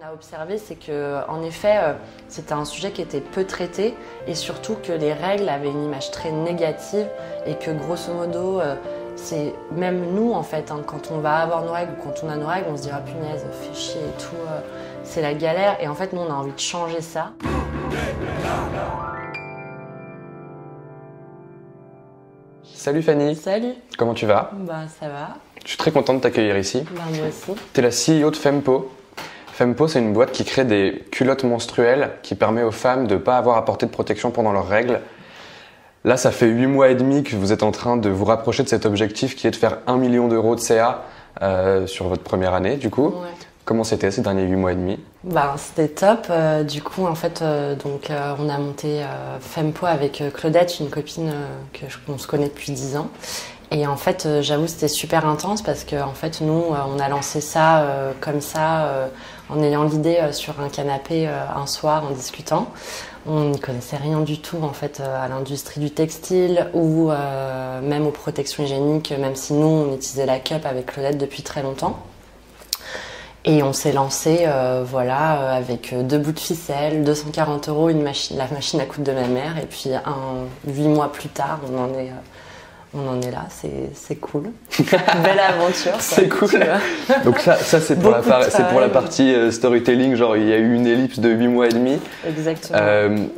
a observé, c'est que, en effet, c'était un sujet qui était peu traité et surtout que les règles avaient une image très négative et que, grosso modo, c'est même nous, en fait, hein, quand on va avoir nos règles ou quand on a nos règles, on se dit ah punaise, fais chier et tout, c'est la galère. Et en fait, nous, on a envie de changer ça. Salut Fanny. Salut. Comment tu vas? Bah ça va. Je suis très content de t'accueillir ici. Bah moi aussi. Tu es la CEO de Fempo. Fempo, c'est une boîte qui crée des culottes menstruelles qui permet aux femmes de ne pas avoir à porter de protection pendant leurs règles. Là, ça fait 8 mois et demi que vous êtes en train de vous rapprocher de cet objectif qui est de faire 1 million d'euros de CA sur votre première année, du coup. Ouais. Comment c'était ces derniers 8 mois et demi? Bah, c'était top. Du coup, en fait, on a monté Fempo avec Claudette, une copine qu'on se connaît depuis 10 ans. Et en fait, j'avoue, c'était super intense parce que en fait, nous, on a lancé ça comme ça, en ayant l'idée sur un canapé un soir en discutant. On n'y connaissait rien du tout en fait à l'industrie du textile ou même aux protections hygiéniques, même si nous, on utilisait la cup avec Claudette depuis très longtemps. Et on s'est lancé avec 2 bouts de ficelle, 240 €, la machine à coudre de ma mère. Et puis 8 mois plus tard, on en est là, c'est cool. Belle aventure. C'est cool. Donc ça c'est pour, la partie storytelling, genre il y a eu une ellipse de 8 mois et demi. Exactement.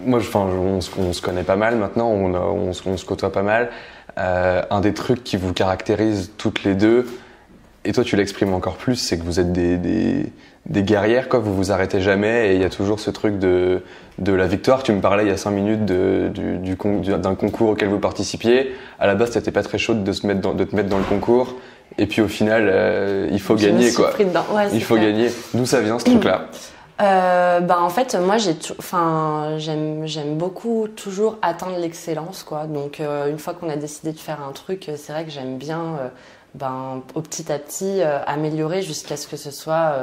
Moi, on se connaît pas mal maintenant, on se côtoie pas mal. Un des trucs qui vous caractérise toutes les deux, et toi tu l'exprimes encore plus, c'est que vous êtes des guerrières, quoi. Vous vous arrêtez jamais et il y a toujours ce truc de la victoire. Tu me parlais il y a 5 minutes d'un concours auquel vous participiez. À la base, t'étais pas très chaude de te mettre dans le concours. Et puis au final, il faut gagner, quoi. Ouais, il faut gagner. D'où ça vient ce truc-là? En fait, moi, j'aime beaucoup toujours atteindre l'excellence, quoi. Donc, une fois qu'on a décidé de faire un truc, c'est vrai que j'aime bien, au petit à petit, améliorer jusqu'à ce que ce soit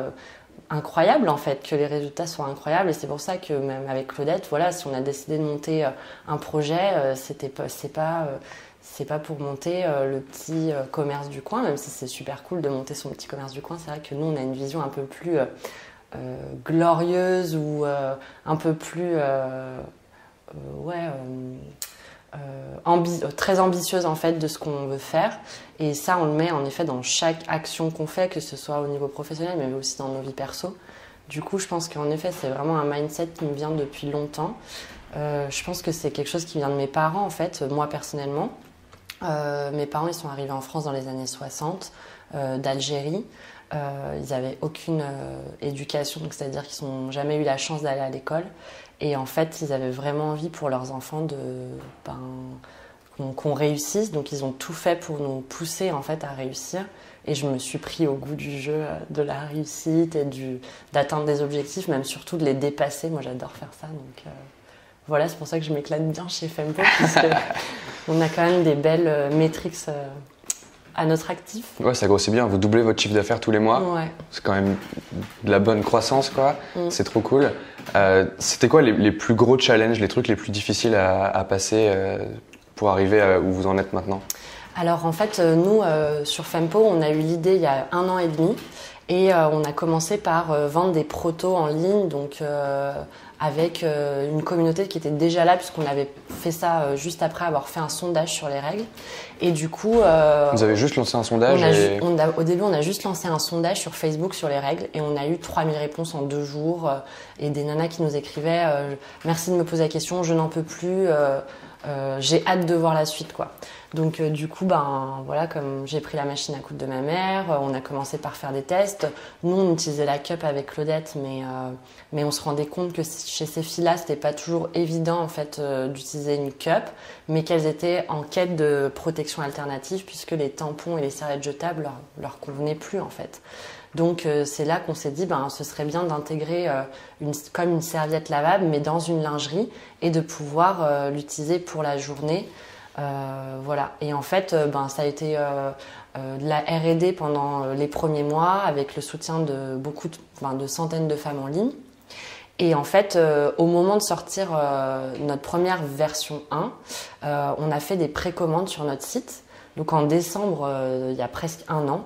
incroyable, en fait, que les résultats soient incroyables. Et c'est pour ça que même avec Claudette, voilà, si on a décidé de monter un projet, c'est pas pour monter le petit commerce du coin, même si c'est super cool de monter son petit commerce du coin. C'est vrai que nous, on a une vision un peu plus glorieuse ou un peu plus très ambitieuse en fait de ce qu'on veut faire, et ça on le met en effet dans chaque action qu'on fait, que ce soit au niveau professionnel mais aussi dans nos vies perso. Du coup je pense qu'en effet c'est vraiment un mindset qui me vient depuis longtemps. Je pense que c'est quelque chose qui vient de mes parents en fait, moi personnellement. Mes parents ils sont arrivés en France dans les années 60 d'Algérie. Ils n'avaient aucune éducation, donc c'est-à-dire qu'ils n'ont jamais eu la chance d'aller à l'école. Et en fait, ils avaient vraiment envie pour leurs enfants qu'on réussisse. Donc ils ont tout fait pour nous pousser en fait à réussir. Et je me suis pris au goût du jeu de la réussite et d'atteindre des objectifs, même surtout de les dépasser. Moi, j'adore faire ça. Donc voilà, c'est pour ça que je m'éclate bien chez Fempo, puisqu'on a quand même des belles métriques à notre actif. Ouais, ça grossit bien. Vous doublez votre chiffre d'affaires tous les mois. Ouais. C'est quand même de la bonne croissance, quoi. C'est trop cool. C'était quoi les plus gros challenges, les trucs les plus difficiles à passer pour arriver à où vous en êtes maintenant? Alors en fait, nous, sur Fempo, on a eu l'idée il y a 1 an et demi. Et on a commencé par vendre des protos en ligne, donc avec une communauté qui était déjà là, puisqu'on avait fait ça juste après avoir fait un sondage sur les règles. Et du coup... Vous avez juste lancé un sondage au début, on a juste lancé un sondage sur Facebook sur les règles et on a eu 3000 réponses en 2 jours et des nanas qui nous écrivaient « Merci de me poser la question, je n'en peux plus, j'ai hâte de voir la suite, quoi. » Donc du coup, voilà, comme j'ai pris la machine à coudre de ma mère, on a commencé par faire des tests. Nous, on utilisait la cup avec Claudette, mais on se rendait compte que chez ces filles-là, c'était pas toujours évident en fait d'utiliser une cup, mais qu'elles étaient en quête de protection alternative puisque les tampons et les serviettes jetables leur convenaient plus en fait. Donc c'est là qu'on s'est dit ce serait bien d'intégrer comme une serviette lavable mais dans une lingerie et de pouvoir l'utiliser pour la journée. Voilà. Et en fait ça a été de la R&D pendant les premiers mois avec le soutien de de centaines de femmes en ligne. Et en fait, au moment de sortir notre première version 1, on a fait des précommandes sur notre site. Donc en décembre, il y a presque 1 an.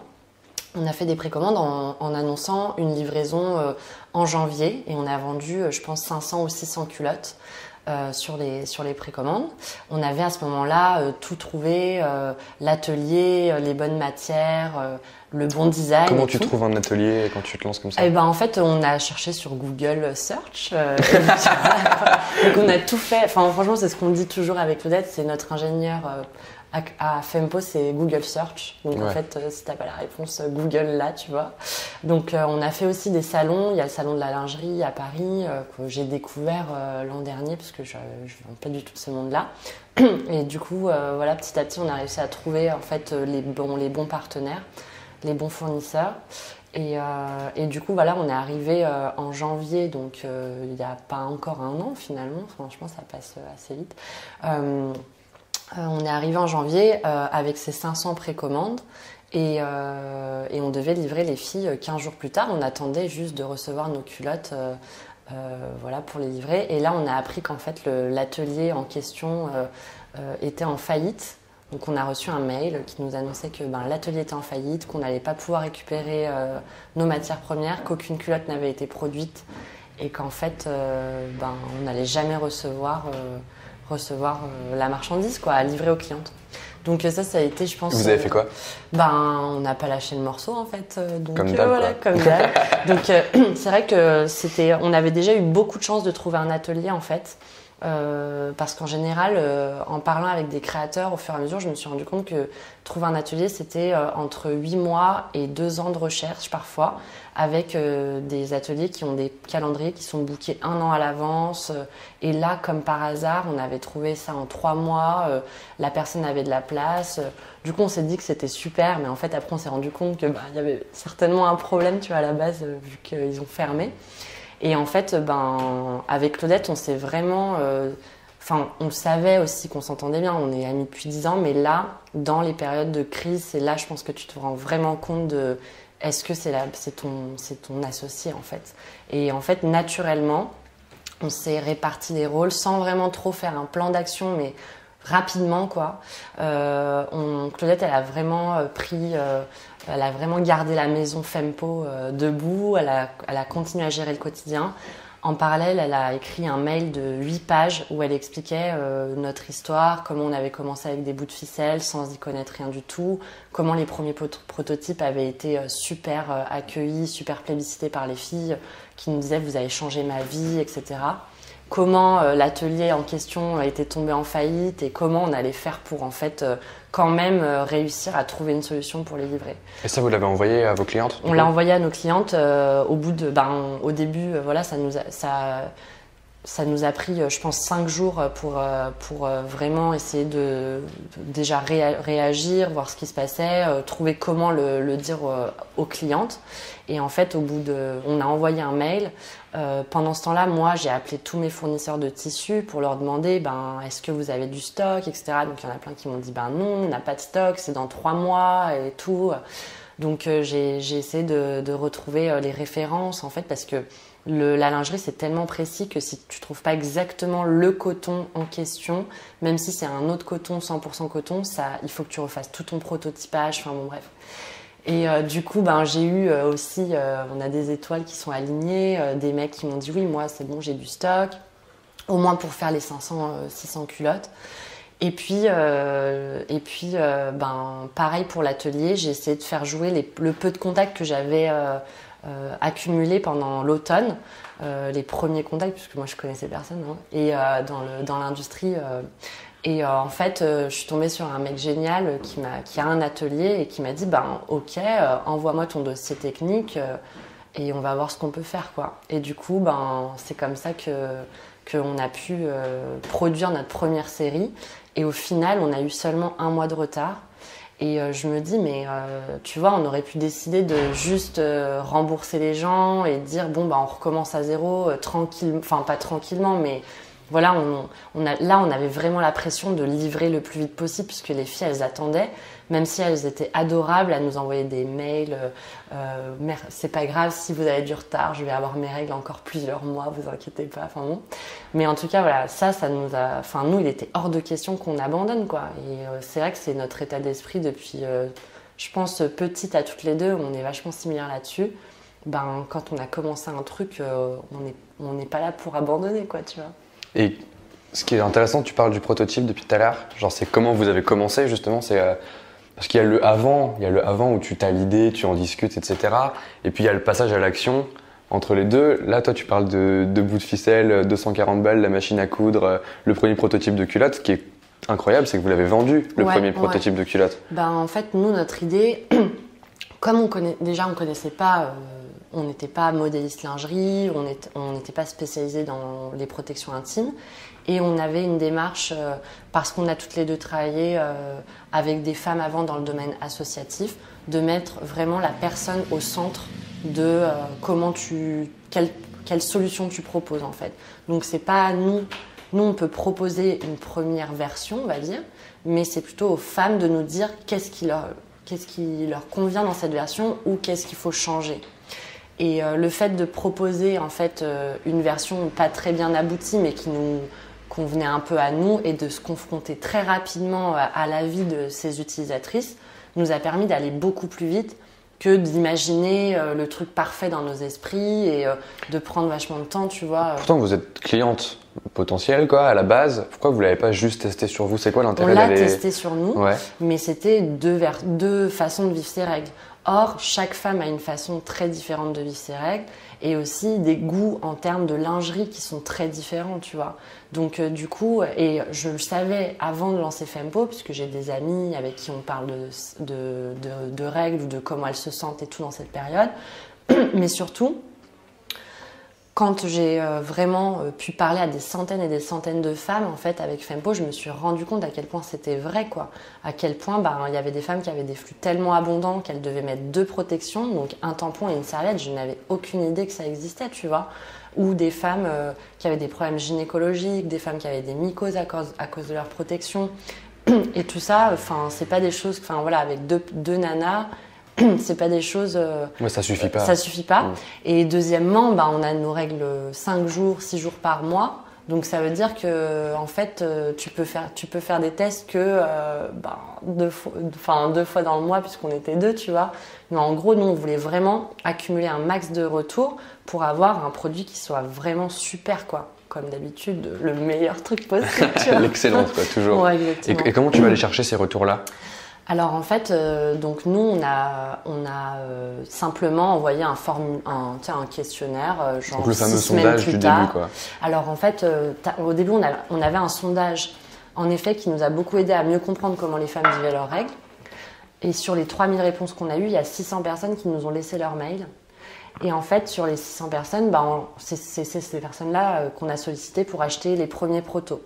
On a fait des précommandes en annonçant une livraison en janvier et on a vendu, je pense, 500 ou 600 culottes sur les précommandes. On avait à ce moment-là tout trouvé, l'atelier, les bonnes matières, le bon design. Comment tu trouves un atelier quand tu te lances comme ça? Eh ben, en fait, on a cherché sur Google Search. Donc on a tout fait. Enfin, franchement, c'est ce qu'on dit toujours avec Claudette, c'est notre ingénieur à Fempo, c'est Google Search. Donc en fait, si t'as pas la réponse, Google là, tu vois. Donc on a fait aussi des salons. Il y a le salon de la lingerie à Paris que j'ai découvert l'an dernier parce que je viens pas du tout de ce monde-là. Et du coup, voilà, petit à petit, on a réussi à trouver en fait les bons partenaires, les bons fournisseurs. Et du coup, voilà, on est arrivé en janvier, donc il n'y a pas encore un an finalement. Franchement, ça passe assez vite. On est arrivé en janvier avec ces 500 précommandes et on devait livrer les filles 15 jours plus tard. On attendait juste de recevoir nos culottes voilà, pour les livrer. Et là, on a appris qu'en fait, l'atelier en question était en faillite. Donc on a reçu un mail qui nous annonçait que l'atelier était en faillite, qu'on n'allait pas pouvoir récupérer nos matières premières, qu'aucune culotte n'avait été produite et qu'en fait, on n'allait jamais recevoir la marchandise quoi, à livrer aux clientes. Donc ça a été, je pense... Vous avez fait quoi? On n'a pas lâché le morceau en fait. Donc, comme d'hab, voilà, comme d'hab. Donc c'est vrai que on avait déjà eu beaucoup de chance de trouver un atelier en fait. Parce qu'en général, en parlant avec des créateurs, au fur et à mesure, je me suis rendu compte que trouver un atelier, c'était entre 8 mois et 2 ans de recherche parfois, avec des ateliers qui ont des calendriers qui sont bookés 1 an à l'avance. Et là, comme par hasard, on avait trouvé ça en 3 mois, la personne avait de la place. Du coup, on s'est dit que c'était super, mais en fait, après, on s'est rendu compte que y avait certainement un problème, tu vois, à la base, vu qu'ils ont fermé. Et en fait, avec Claudette, on s'est vraiment... on savait aussi qu'on s'entendait bien, on est amis depuis 10 ans, mais là, dans les périodes de crise, c'est là, je pense que tu te rends vraiment compte de... Est-ce que c'est ton associé, en fait? Et en fait, naturellement, on s'est réparti les rôles sans vraiment trop faire un plan d'action, mais rapidement, quoi. Claudette, elle a vraiment elle a vraiment gardé la maison Fempo debout, elle a continué à gérer le quotidien. En parallèle, elle a écrit un mail de 8 pages où elle expliquait notre histoire, comment on avait commencé avec des bouts de ficelle sans y connaître rien du tout, comment les premiers prototypes avaient été super accueillis, super plébiscités par les filles qui nous disaient « vous avez changé ma vie », etc. Comment l'atelier en question était tombé en faillite et comment on allait faire pour en fait quand même réussir à trouver une solution pour les livrer. Et ça, vous l'avez envoyé à vos clientes? On l'a envoyé à nos clientes au début, voilà, ça nous a pris, je pense, 5 jours pour vraiment essayer de déjà réagir, voir ce qui se passait, trouver comment le dire aux clientes. Et en fait, on a envoyé un mail. Pendant ce temps-là, moi, j'ai appelé tous mes fournisseurs de tissus pour leur demander est-ce que vous avez du stock, etc. Donc, il y en a plein qui m'ont dit non, on n'a pas de stock, c'est dans 3 mois et tout. Donc, j'ai essayé de retrouver les références, en fait, parce que la lingerie, c'est tellement précis que si tu trouves pas exactement le coton en question, même si c'est un autre coton, 100% coton, il faut que tu refasses tout ton prototypage, enfin bon, bref. Et du coup, j'ai eu aussi, on a des étoiles qui sont alignées, des mecs qui m'ont dit oui, moi c'est bon, j'ai du stock, au moins pour faire les 500-600 culottes. Et puis, pareil pour l'atelier, j'ai essayé de faire jouer le peu de contacts que j'avais accumulés pendant l'automne, les premiers contacts, puisque moi je connaissais personne, hein, et dans l'industrie. En fait, je suis tombée sur un mec génial qui a un atelier et qui m'a dit ok, envoie-moi ton dossier technique et on va voir ce qu'on peut faire, quoi. Et du coup, c'est comme ça qu'on a pu produire notre première série. Et au final, on a eu seulement 1 mois de retard. Et je me dis, mais tu vois, on aurait pu décider de juste rembourser les gens et dire, on recommence à zéro, tranquille, enfin pas tranquillement, mais voilà, on avait vraiment la pression de livrer le plus vite possible puisque les filles, elles attendaient, même si elles étaient adorables à nous envoyer des mails. C'est pas grave si vous avez du retard, je vais avoir mes règles encore plusieurs mois, vous inquiétez pas. Enfin bon. Mais en tout cas, voilà, ça nous a. Enfin, nous, il était hors de question qu'on abandonne, quoi. Et c'est vrai que c'est notre état d'esprit depuis je pense, petite à toutes les deux, on est vachement similaires là-dessus. Ben, quand on a commencé un truc, on n'est pas là pour abandonner, quoi, tu vois. Et ce qui est intéressant, tu parles du prototype depuis tout à l'heure. Genre, c'est comment vous avez commencé, justement. Parce qu'il y a le avant où tu as l'idée, tu en discutes, etc. Et puis il y a le passage à l'action entre les deux. Là, toi, tu parles de bouts de ficelle, 240 balles, la machine à coudre, le premier prototype de culotte. Ce qui est incroyable, c'est que vous l'avez vendu, le premier prototype de culotte. Ben, en fait, nous, notre idée, comme on connaissait pas, on n'était pas modéliste lingerie, on n'était pas spécialisé dans les protections intimes. Et on avait une démarche, parce qu'on a toutes les deux travaillé avec des femmes avant dans le domaine associatif, de mettre vraiment la personne au centre de quelle solution tu proposes en fait. Donc c'est pas nous on peut proposer une première version, on va dire, mais c'est plutôt aux femmes de nous dire qu'est-ce qui leur convient dans cette version ou qu'est-ce qu'il faut changer. Et le fait de proposer en fait une version pas très bien aboutie mais qui nous convenait un peu à nous et de se confronter très rapidement à la vie de ces utilisatrices nous a permis d'aller beaucoup plus vite que d'imaginer le truc parfait dans nos esprits et de prendre vachement de temps, tu vois. Pourtant, vous êtes cliente potentielle, quoi, à la base. Pourquoi vous ne l'avez pas juste testé sur vous? C'est quoi l'intérêt On l'a d'aller... testé sur nous, mais c'était deux façons de vivre ses règles. Or, chaque femme a une façon très différente de vivre ses règles et aussi des goûts en termes de lingerie qui sont très différents, tu vois. Donc, du coup, et je le savais avant de lancer Fempo, puisque j'ai des amis avec qui on parle de règles ou de comment elles se sentent et tout dans cette période. Mais surtout, quand j'ai vraiment pu parler à des centaines et des centaines de femmes, en fait, avec Fempo, je me suis rendu compte à quel point c'était vrai, quoi. À quel point, il y avait des femmes qui avaient des flux tellement abondants qu'elles devaient mettre 2 protections, donc un tampon et une serviette. Je n'avais aucune idée que ça existait, tu vois. Ou des femmes qui avaient des problèmes gynécologiques, des femmes qui avaient des mycoses à cause de leur protection. Et tout ça, c'est pas des choses, voilà, avec deux nanas, c'est pas des choses. Ça suffit pas. Ça suffit pas. Et deuxièmement, on a nos règles 5 jours, 6 jours par mois. Donc ça veut dire que en fait, tu peux faire des tests que 2 fois dans le mois puisqu'on était 2, tu vois. Mais en gros, nous on voulait vraiment accumuler un max de retours pour avoir un produit qui soit vraiment super, quoi. Comme d'habitude, le meilleur truc possible. L'excellence, quoi, toujours. Ouais, exactement. Et comment tu vas aller chercher ces retours-là? Alors en fait, donc nous on a simplement envoyé un questionnaire, genre donc le fameux 6 semaines sondage plus du tard. début, quoi. Alors en fait, au début on avait un sondage, en effet, qui nous a beaucoup aidé à mieux comprendre comment les femmes vivaient leurs règles. Et sur les 3000 réponses qu'on a eues, il y a 600 personnes qui nous ont laissé leur mail. Et en fait, sur les 600 personnes, c'est ces personnes-là qu'on a sollicité pour acheter les premiers protos.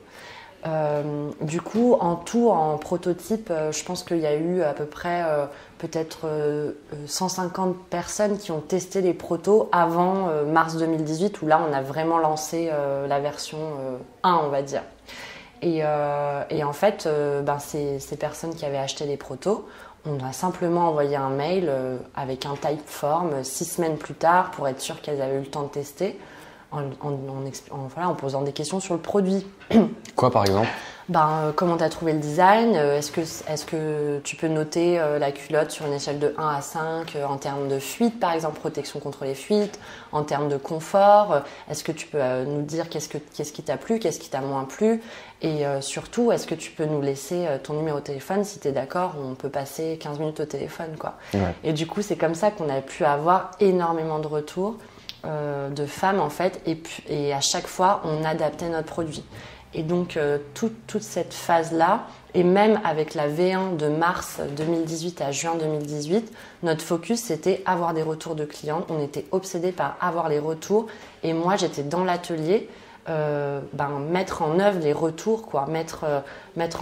Du coup, en tout, en prototype, je pense qu'il y a eu à peu près peut-être 150 personnes qui ont testé les protos avant mars 2018, où là, on a vraiment lancé la version 1, on va dire. Et en fait, ces personnes qui avaient acheté les protos, on a simplement envoyé un mail avec un type form 6 semaines plus tard pour être sûr qu'elles avaient eu le temps de tester. En posant des questions sur le produit. Quoi par exemple? Comment tu as trouvé le design? Est-ce que tu peux noter la culotte sur une échelle de 1 à 5 en termes de fuite, par exemple, protection contre les fuites, en termes de confort? Est-ce que tu peux nous dire qu'est-ce qui t'a plu, qu'est-ce qui t'a moins plu? Et surtout, est-ce que tu peux nous laisser ton numéro de téléphone? Si tu es d'accord, on peut passer 15 minutes au téléphone, quoi. Ouais. Et du coup, c'est comme ça qu'on a pu avoir énormément de retours de femmes en fait, et à chaque fois on adaptait notre produit. Et donc toute cette phase-là, et même avec la V1 de mars 2018 à juin 2018, notre focus c'était avoir des retours de clients. On était obsédés par avoir les retours, et moi j'étais dans l'atelier mettre en œuvre les retours, quoi, mettre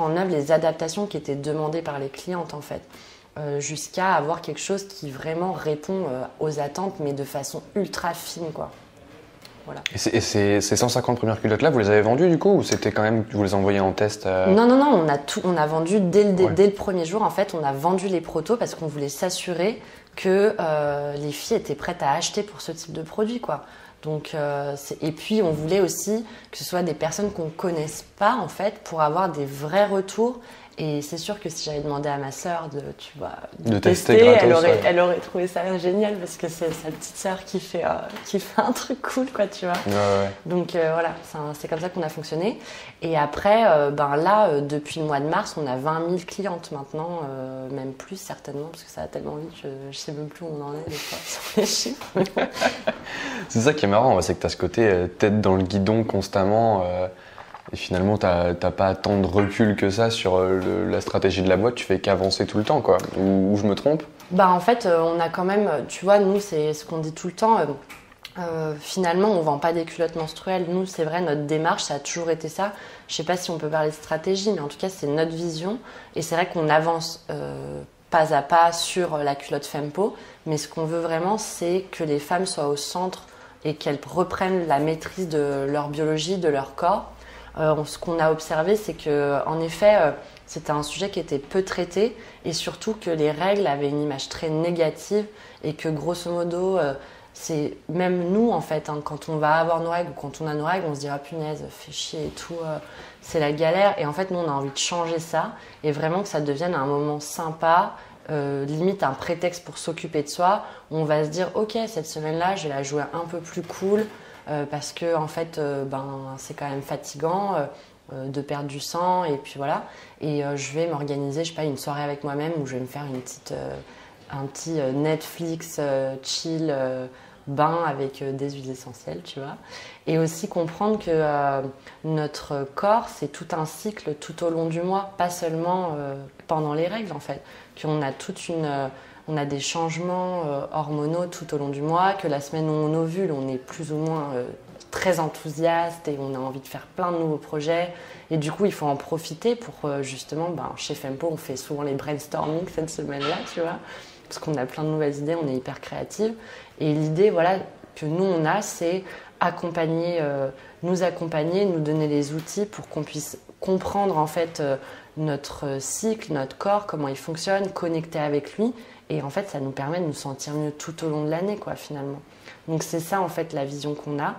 en œuvre les adaptations qui étaient demandées par les clientes en fait. Jusqu'à avoir quelque chose qui vraiment répond aux attentes, mais de façon ultra fine, quoi. Voilà. Et ces 150 premières culottes-là, vous les avez vendues du coup, ou c'était quand même vous les envoyez en test Non, on a vendu dès le premier jour. En fait, on a vendu les protos parce qu'on voulait s'assurer que les filles étaient prêtes à acheter pour ce type de produit, quoi. Donc, et puis on voulait aussi que ce soit des personnes qu'on ne connaisse pas en fait, pour avoir des vrais retours Et c'est sûr que si j'avais demandé à ma sœur de tester gratos, elle aurait trouvé ça génial parce que c'est sa petite sœur qui fait un truc cool, quoi, tu vois. Ouais. Donc voilà, c'est comme ça qu'on a fonctionné. Et après, depuis le mois de mars, on a 20 000 clientes maintenant, même plus certainement, parce que ça va tellement vite que je sais même plus où on en est des fois sur les chiffres. C'est ça qui est marrant, c'est que tu as ce côté tête dans le guidon constamment. Et finalement, t'as pas tant de recul que ça sur la stratégie de la boîte, tu fais qu'avancer tout le temps, quoi. Ou je me trompe? En fait, on a quand même, tu vois, nous, c'est ce qu'on dit tout le temps. Finalement, on vend pas des culottes menstruelles. Nous, c'est vrai, notre démarche, ça a toujours été ça. Je sais pas si on peut parler de stratégie, mais en tout cas, c'est notre vision. Et c'est vrai qu'on avance pas à pas sur la culotte Fempo. Mais ce qu'on veut vraiment, c'est que les femmes soient au centre et qu'elles reprennent la maîtrise de leur biologie, de leur corps. Ce qu'on a observé, c'est que, en effet, c'était un sujet qui était peu traité et surtout que les règles avaient une image très négative et que, grosso modo, c'est même nous, en fait, quand on va avoir nos règles ou quand on a nos règles, on se dit « Ah punaise, fait chier et tout, c'est la galère ». Et en fait, nous, on a envie de changer ça et vraiment que ça devienne un moment sympa, limite un prétexte pour s'occuper de soi. Où on va se dire « Ok, cette semaine-là, je vais la jouer un peu plus cool ». Parce que en fait, c'est quand même fatigant de perdre du sang et puis voilà. Et je vais m'organiser, je sais pas, une soirée avec moi-même où je vais me faire un petit Netflix chill bain avec des huiles essentielles, tu vois. Et aussi comprendre que notre corps, c'est tout un cycle tout au long du mois, pas seulement pendant les règles en fait. Qu'on a on a des changements hormonaux tout au long du mois, que la semaine où on ovule, on est plus ou moins très enthousiaste et on a envie de faire plein de nouveaux projets. Et du coup, il faut en profiter pour justement, chez Fempo, on fait souvent les brainstorming cette semaine-là, tu vois, parce qu'on a plein de nouvelles idées, on est hyper créative. Et l'idée, voilà, que nous, on a, c'est nous accompagner, nous donner les outils pour qu'on puisse comprendre en fait notre cycle, notre corps, comment il fonctionne, connecter avec lui. Et en fait, ça nous permet de nous sentir mieux tout au long de l'année, quoi, finalement. Donc c'est ça, en fait, la vision qu'on a.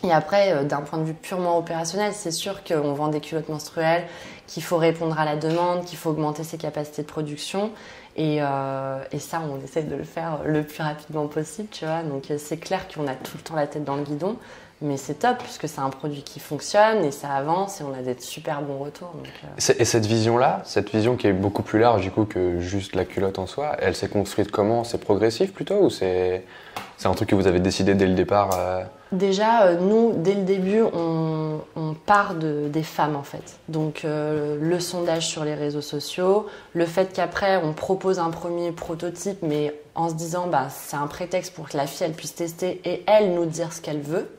Et après, d'un point de vue purement opérationnel, c'est sûr qu'on vend des culottes menstruelles, qu'il faut répondre à la demande, qu'il faut augmenter ses capacités de production. Et ça, on essaie de le faire le plus rapidement possible, tu vois. Donc c'est clair qu'on a tout le temps la tête dans le guidon. Mais c'est top, puisque c'est un produit qui fonctionne et ça avance et on a des super bons retours. Donc, Et cette vision-là, cette vision qui est beaucoup plus large du coup que juste la culotte en soi, elle s'est construite comment? C'est progressif plutôt ou c'est un truc que vous avez décidé dès le départ Déjà, nous, dès le début, on part des femmes en fait. Donc le sondage sur les réseaux sociaux, le fait qu'après on propose un premier prototype, mais en se disant c'est un prétexte pour que la fille elle puisse tester et elle nous dire ce qu'elle veut.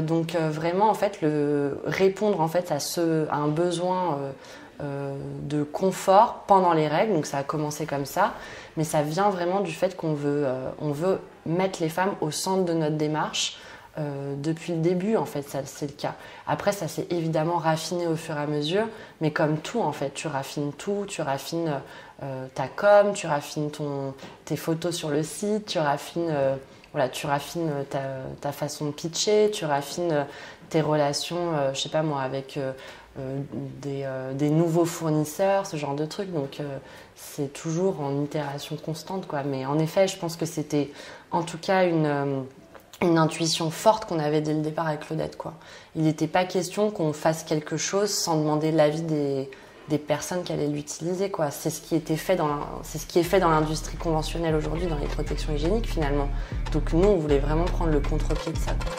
Donc vraiment en fait répondre en fait à un besoin de confort pendant les règles. Donc ça a commencé comme ça, mais ça vient vraiment du fait qu'on veut mettre les femmes au centre de notre démarche. Depuis le début, en fait, ça c'est le cas. Après, ça s'est évidemment raffiné au fur et à mesure, mais comme tout, en fait, tu raffines tout, tu raffines ta com, tu raffines tes photos sur le site, tu raffines ta façon de pitcher, tu raffines tes relations, je sais pas moi, avec des nouveaux fournisseurs, ce genre de trucs. Donc, c'est toujours en itération constante, quoi. Mais en effet, je pense que c'était en tout cas une intuition forte qu'on avait dès le départ avec Claudette, quoi. Il n'était pas question qu'on fasse quelque chose sans demander l'avis des personnes qui allaient l'utiliser, quoi. C'est ce qui est fait dans l'industrie conventionnelle aujourd'hui, dans les protections hygiéniques finalement. Donc nous, on voulait vraiment prendre le contre-pied de ça, quoi.